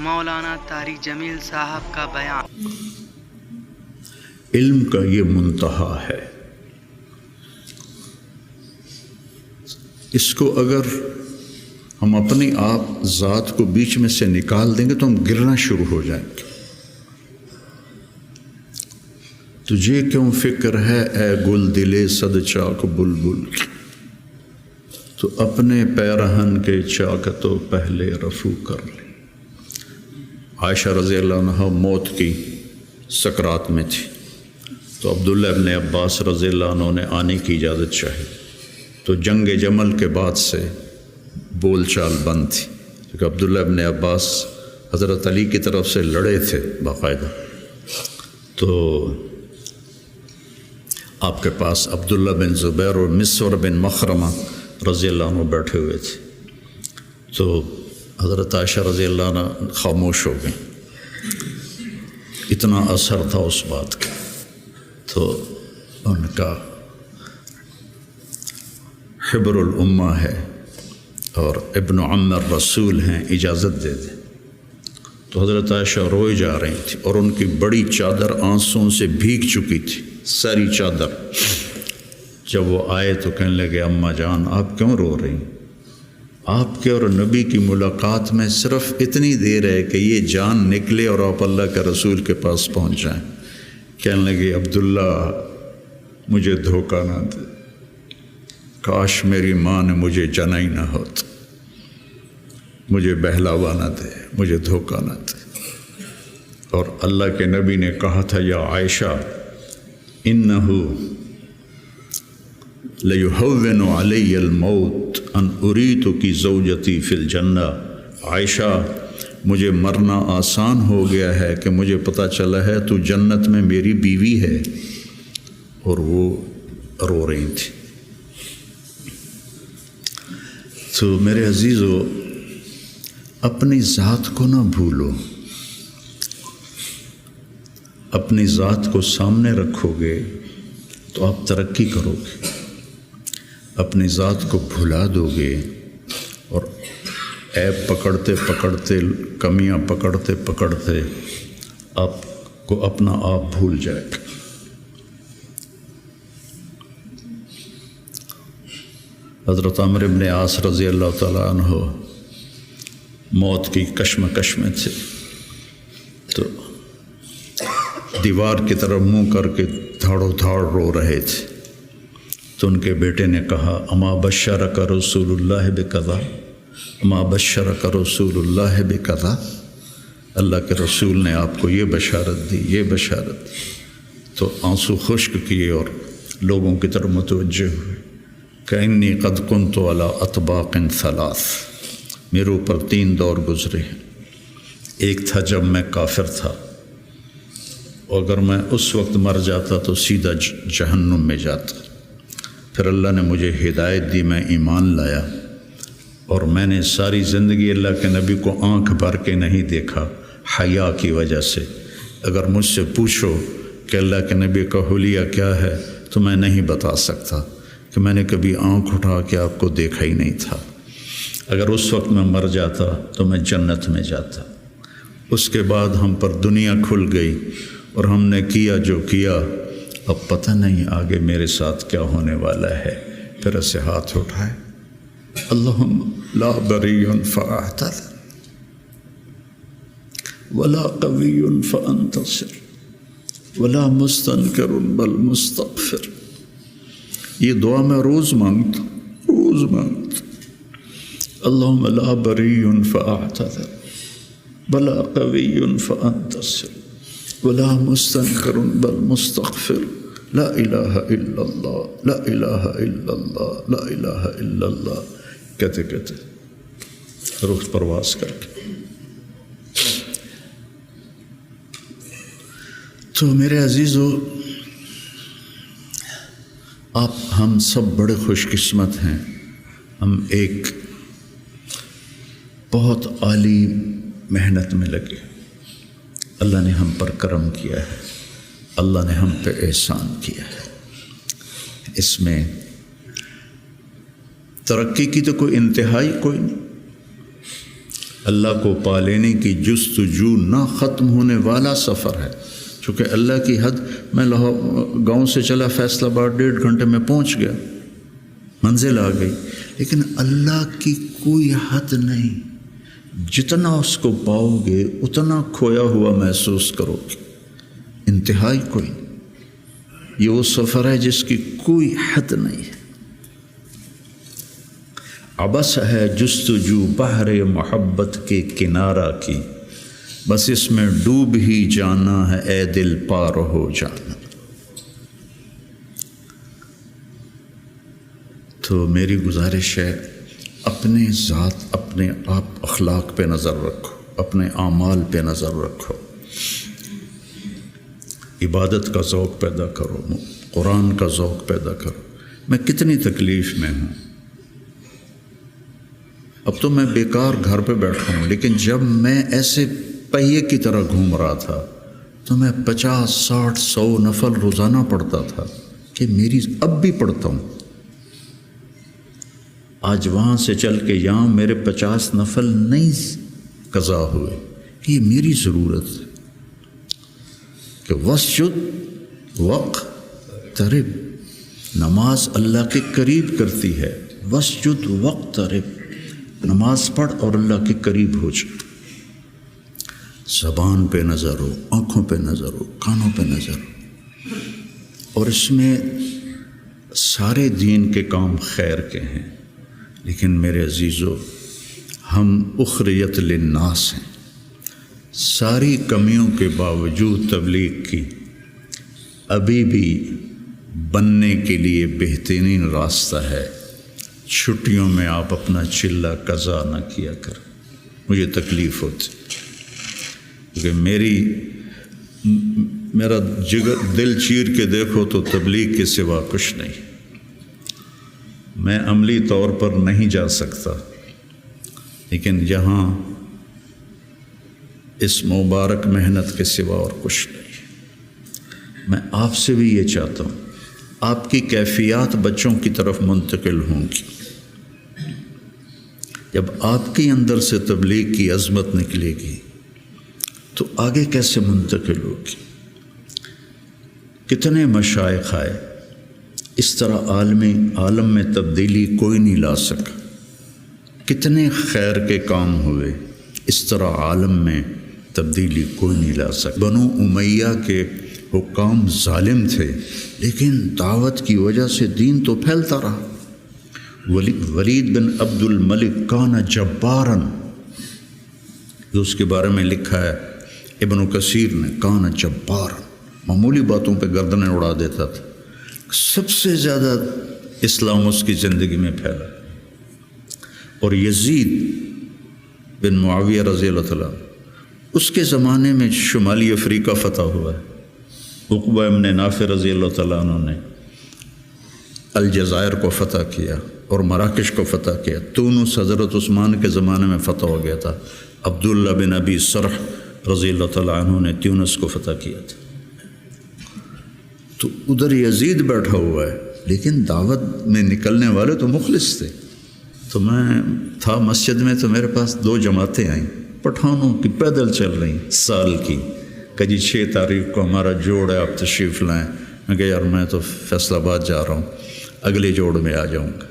مولانا طارق جمیل صاحب کا بیان۔ علم کا یہ منتہا ہے، اس کو اگر ہم اپنی آپ ذات کو بیچ میں سے نکال دیں گے تو ہم گرنا شروع ہو جائیں گے۔ تجھے کیوں فکر ہے اے گل دلے صد چاک بلبل، تو اپنے پیرہن کے چاک تو پہلے رفو کر لے۔ عائشہ رضی اللہ عنہ موت کی سکرات میں تھی تو عبداللہ ابن عباس رضی اللہ عنہ نے آنے کی اجازت چاہی، تو جنگ جمل کے بعد سے بول چال بند تھی، کیونکہ عبداللہ ابن عباس حضرت علی کی طرف سے لڑے تھے باقاعدہ، تو آپ کے پاس عبداللہ بن زبیر اور مسور بن مخرمہ رضی اللہ عنہ بیٹھے ہوئے تھے، تو حضرت عائشہ رضی اللہ عنہ خاموش ہو گئیں، اتنا اثر تھا اس بات کا۔ تو ان کا حبر الامہ ہے اور ابن عم الرسول ہیں، اجازت دے دیں۔ تو حضرت عائشہ روئے جا رہی تھی اور ان کی بڑی چادر آنسوں سے بھیگ چکی تھی، ساری چادر۔ جب وہ آئے تو کہنے لگے اماں جان آپ کیوں رو رہی ہیں؟ آپ کے اور نبی کی ملاقات میں صرف اتنی دیر ہے کہ یہ جان نکلے اور آپ اللہ کے رسول کے پاس پہنچ جائیں۔ کہنے لگے عبداللہ مجھے دھوکہ نہ دے، کاش میری ماں نے مجھے جنا ہی نہ ہوتا، مجھے بہلاوا نہ دے، مجھے دھوکہ نہ دے۔ اور اللہ کے نبی نے کہا تھا یا عائشہ انہ لیہون علی الموت ان اریتک زوجتی فی الجنہ، عائشہ مجھے مرنا آسان ہو گیا ہے کہ مجھے پتہ چلا ہے تو جنت میں میری بیوی ہے۔ اور وہ رو رہی تھی۔ تو میرے عزیزو اپنی ذات کو نہ بھولو، اپنی ذات کو سامنے رکھو گے تو آپ ترقی کرو گے، اپنی ذات کو بھلا دو گے اور عیب پکڑتے پکڑتے، کمیاں پکڑتے پکڑتے آپ کو اپنا آپ بھول جائے گا۔ حضرت عمرو بن عاص رضی اللہ تعالیٰ عنہ موت کی کشمکش میں تھے، تو دیوار کی طرف منہ کر کے دھاڑو دھاڑ رو رہے تھے، تو ان کے بیٹے نے کہا اما بشرک رسول اللہ بکذا، اما بشرک رسول اللہ بکذا، اللہ کے رسول نے آپ کو یہ بشارت دی، یہ بشارت دی۔ تو آنسو خشک کیے اور لوگوں کی طرف متوجہ ہوئے کہ انی قد کنت علی اطباق ثلاث، میرے اوپر 3 دور گزرے ہیں۔ ایک تھا جب میں کافر تھا، اور اگر میں اس وقت مر جاتا تو سیدھا جہنم میں جاتا، پھر اللہ نے مجھے ہدایت دی، میں ایمان لایا، اور میں نے ساری زندگی اللہ کے نبی کو آنکھ بھر کے نہیں دیکھا حیا کی وجہ سے۔ اگر مجھ سے پوچھو کہ اللہ کے نبی کا حلیہ کیا ہے تو میں نہیں بتا سکتا کہ میں نے کبھی آنکھ اٹھا کے آپ کو دیکھا ہی نہیں تھا۔ اگر اس وقت میں مر جاتا تو میں جنت میں جاتا۔ اس کے بعد ہم پر دنیا کھل گئی اور ہم نے کیا جو کیا، اب پتہ نہیں آگے میرے ساتھ کیا ہونے والا ہے۔ پھر اسے ہاتھ اٹھائے، اللہم لا بری فاعتذر ولا قوی فانتصر ولا مستنکر بل مستغفر۔ یہ دعا میں روز مانگتا، روز مانگتا، اللہم لا بری فاعتذر ولا قوی فانتصر ولا مستنکر بل مستغفر، لا الہ الا اللہ، لا الہ الا اللہ، لا الہ الا اللہ، کہتے کہتے روح پرواز کر کے۔ تو میرے عزیزو ہم سب بڑے خوش قسمت ہیں، ہم ایک بہت عالی محنت میں لگے، اللہ نے ہم پر کرم کیا ہے، اللہ نے ہم پہ احسان کیا ہے۔ اس میں ترقی کی تو کوئی انتہائی کوئی نہیں، اللہ کو پا لینے کی جستجو نہ ختم ہونے والا سفر ہے. چونکہ اللہ کی حد، میں گاؤں سے چلا فیصل آباد 1.5 گھنٹے میں پہنچ گیا، منزل آ گئی. لیکن اللہ کی کوئی حد نہیں، جتنا اس کو پاؤ گے اتنا کھویا ہوا محسوس کرو گے، انتہائی کوئی نہیں. یہ وہ سفر ہے جس کی کوئی حد نہیں ہے. عبث ہے جستجو بحر محبت کے کنارہ کی، بس اس میں ڈوب ہی جانا ہے اے دل پار ہو جانا. تو میری گزارش ہے اپنے ذات، اپنے آپ اخلاق پہ نظر رکھو، اپنے اعمال پہ نظر رکھو، عبادت کا ذوق پیدا کرو، قرآن کا ذوق پیدا کرو. میں کتنی تکلیف میں ہوں، اب تو میں بیکار گھر پہ بیٹھا ہوں، لیکن جب میں ایسے پہیے کی طرح گھوم رہا تھا تو میں 50 60 100 نفل روزانہ پڑھتا تھا کہ میری اب بھی پڑھتا ہوں. آج وہاں سے چل کے یہاں میرے 50 نفل نہیں قضا ہوئے. یہ میری ضرورت ہے کہ وسجد وقترب، نماز اللہ کے قریب کرتی ہے. وسجد وقترب، نماز پڑھ اور اللہ کے قریب ہو جائے. زبان پہ نظر ہو، آنکھوں پہ نظر ہو، کانوں پہ نظر ہو. اور اس میں سارے دین کے کام خیر کے ہیں، لیکن میرے عزیزو ہم اخریت للناس ہیں. ساری کمیوں کے باوجود تبلیغ کی ابھی بھی بننے کے لیے بہترین راستہ ہے. چھٹیوں میں آپ اپنا چلہ قضا نہ کیا کر. مجھے تکلیف ہوتی کیونکہ میرا جگر دل چیر کے دیکھو تو تبلیغ کے سوا کچھ نہیں. میں عملی طور پر نہیں جا سکتا، لیکن یہاں اس مبارک محنت کے سوا اور کچھ نہیں. میں آپ سے بھی یہ چاہتا ہوں، آپ کی کیفیات بچوں کی طرف منتقل ہوں گی. جب آپ کے اندر سے تبلیغ کی عظمت نکلے گی تو آگے کیسے منتقل ہوگی؟ کتنے مشائخ آئے، اس طرح عالم میں تبدیلی کوئی نہیں لا سکا. کتنے خیر کے کام ہوئے، اس طرح عالم میں تبدیلی کوئی نہیں لا سکا. بنو امیہ کے حکام ظالم تھے، لیکن دعوت کی وجہ سے دین تو پھیلتا رہا. ولید بن عبد الملک کان جبارن، جو اس کے بارے میں لکھا ہے ابن کثیر نے، کان جبارن، معمولی باتوں پہ گردنیں اڑا دیتا تھا. سب سے زیادہ اسلام اس کی زندگی میں پھیلا. اور یزید بن معاویہ رضی اللہ تعالیٰ، اس کے زمانے میں شمالی افریقہ فتح ہوا ہے. عقبہ ابن نافع رضی اللہ تعالیٰ عنہ نے الجزائر کو فتح کیا اور مراکش کو فتح کیا. تونس حضرت عثمان کے زمانے میں فتح ہو گیا تھا. عبداللہ بن ابی سرح رضی اللہ تعالیٰ عنہ نے تونس کو فتح کیا تھا. تو ادھر یزید بیٹھا ہوا ہے، لیکن دعوت میں نکلنے والے تو مخلص تھے. تو میں تھا مسجد میں، تو میرے پاس 2 جماعتیں آئیں پٹھانوں کی، پیدل چل رہی سال کی، کہ جی 6 تاریخ کو ہمارا جوڑ ہے، آپ تشریف لائیں. میں کہ یار میں تو فیصل آباد جا رہا ہوں، اگلے جوڑ میں آ جاؤں گا.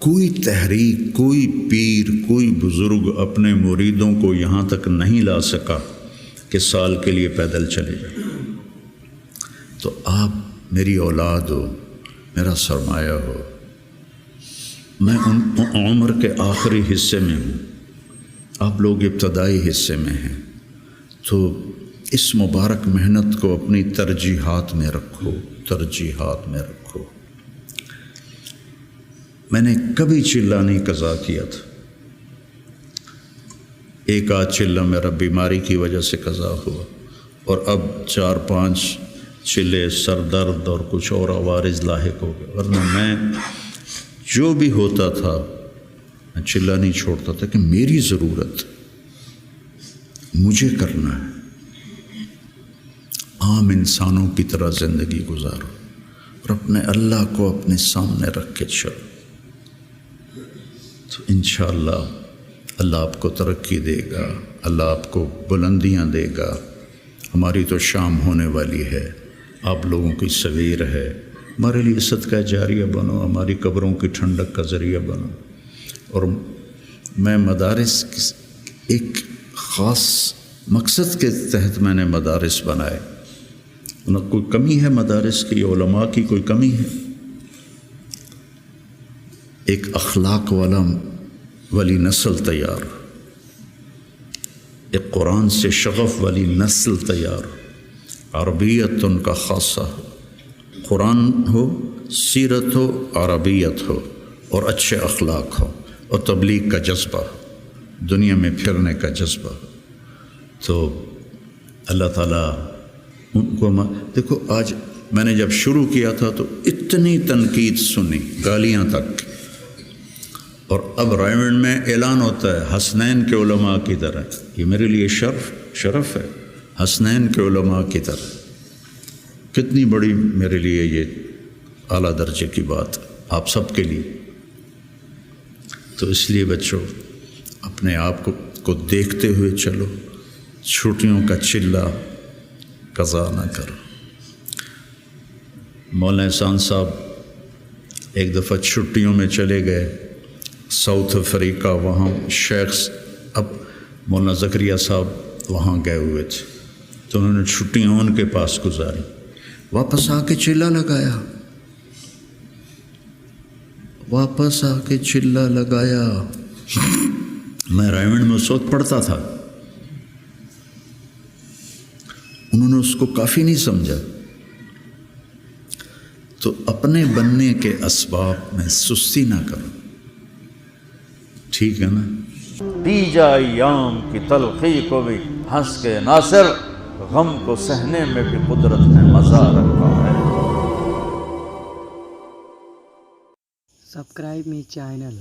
کوئی تحریک، کوئی پیر، کوئی بزرگ اپنے مریدوں کو یہاں تک نہیں لا سکا کہ سال کے لیے پیدل چلے جائیں. تو آپ میری اولاد ہو، میرا سرمایہ ہو. میں ان عمر کے آخری حصے میں ہوں، آپ لوگ ابتدائی حصے میں ہیں. تو اس مبارک محنت کو اپنی ترجیحات میں رکھو، ترجیحات میں رکھو. میں نے کبھی چلہ نہیں قضا کیا تھا. ایک آدھ چلہ میرا بیماری کی وجہ سے قضا ہوا، اور اب 4-5 چلے سر درد اور کچھ اور عوارض لاحق ہو گئے. ورنہ میں جو بھی ہوتا تھا میں چلہ نہیں چھوڑتا تھا کہ میری ضرورت مجھے کرنا ہے. عام انسانوں کی طرح زندگی گزارو اور اپنے اللہ کو اپنے سامنے رکھ کے چلو. تو انشاءاللہ اللہ آپ کو ترقی دے گا، اللہ آپ کو بلندیاں دے گا۔ ہماری تو شام ہونے والی ہے، آپ لوگوں کی سویر ہے، ہمارے لیے صدقہ جاریہ بنو، ہماری قبروں کی ٹھنڈک کا ذریعہ بنو۔ اور میں مدارس ایک خاص مقصد کے تحت میں نے مدارس بنائے، نہ کوئی کمی ہے مدارس کی، علماء کی کوئی کمی ہے؟ ایک اخلاق والی نسل تیار، ایک قرآن سے شغف والی نسل تیار، عربیت ان کا خاصہ ہو، قرآن ہو، سیرت ہو، عربیت ہو، اور اچھے اخلاق ہو، اور تبلیغ کا جذبہ ہو، دنیا میں پھرنے کا جذبہ ہو۔ تو اللہ تعالیٰ ان کو دیکھو، آج میں نے جب شروع کیا تھا تو اتنی تنقید سنی، گالیاں تک، اور اب رائمنڈ میں اعلان ہوتا ہے حسنین کے علماء کی طرح۔ یہ میرے لیے شرف ہے، حسنین کے علماء کی طرح۔ کتنی بڑی میرے لیے یہ اعلیٰ درجے کی بات آپ سب کے لیے۔ تو اس لیے بچوں، اپنے آپ کو دیکھتے ہوئے چلو، چھٹیوں کا چلہ قضا نہ کرو۔ مولانا احسان صاحب ایک دفعہ چھٹیوں میں چلے گئے ساؤتھ افریقہ، وہاں شیخ اب مولانا زکریا صاحب وہاں گئے ہوئے تھے، تو انہوں نے چھٹیاں ان کے پاس گزاری، واپس آ کے چلہ لگایا، واپس آ کے چلہ لگایا۔ میں رائمنڈ میں اس وقت پڑھتا تھا، انہوں نے اس کو کافی نہیں سمجھا۔ تو اپنے بننے کے اسباب میں سستی نہ کرو، ٹھیک ہے نا؟ دیجا ایام کی تلخی کو بھی ہنس کے ناصر، غم کو سہنے میں بھی قدرت نے مزہ رکھا ہے۔ Subscribe my channel.